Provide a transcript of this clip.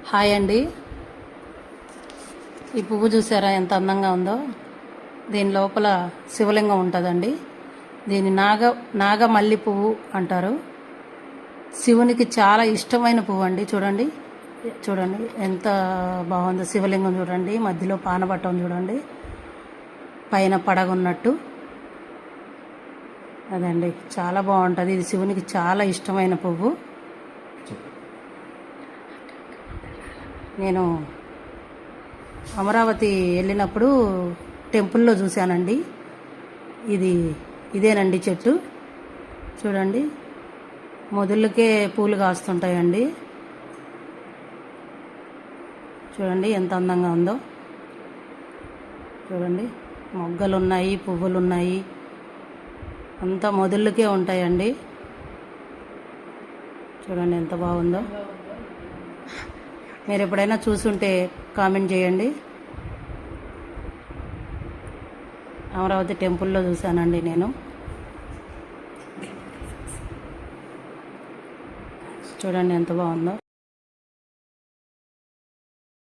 Hi అండి. ఈ పువ్వు చూసారా ఎంత అందంగా ఉందో. దీని లోపల శివలింగం ఉంటుందండి. దీని నాగమల్లి పువ్వు అంటారు. శివునికి చాలా ఇష్టమైన పువ్వు అండి. చూడండి చూడండి ఎంత బాగుందో. శివలింగం చూడండి, మధ్యలో పానపట్టం చూడండి, పైన పడగున్నట్టు. అదండి చాలా బాగుంటుంది. ఇది శివునికి చాలా ఇష్టమైన పువ్వు. నేను అమరావతి వెళ్ళినప్పుడు టెంపుల్లో చూశానండి. ఇదేనండి చెట్టు. చూడండి మొదళ్ళకే పూలు కాస్తుంటాయండి. చూడండి ఎంత అందంగా ఉందో. చూడండి మొగ్గలు ఉన్నాయి, పువ్వులు ఉన్నాయి, అంతా మొదళ్ళకే ఉంటాయండి. చూడండి ఎంత బాగుందో. మీరు ఎప్పుడైనా చూసుంటే కామెంట్ చేయండి. అమరావతి టెంపుల్లో చూశానండి నేను. చూడండి ఎంత బాగుందో.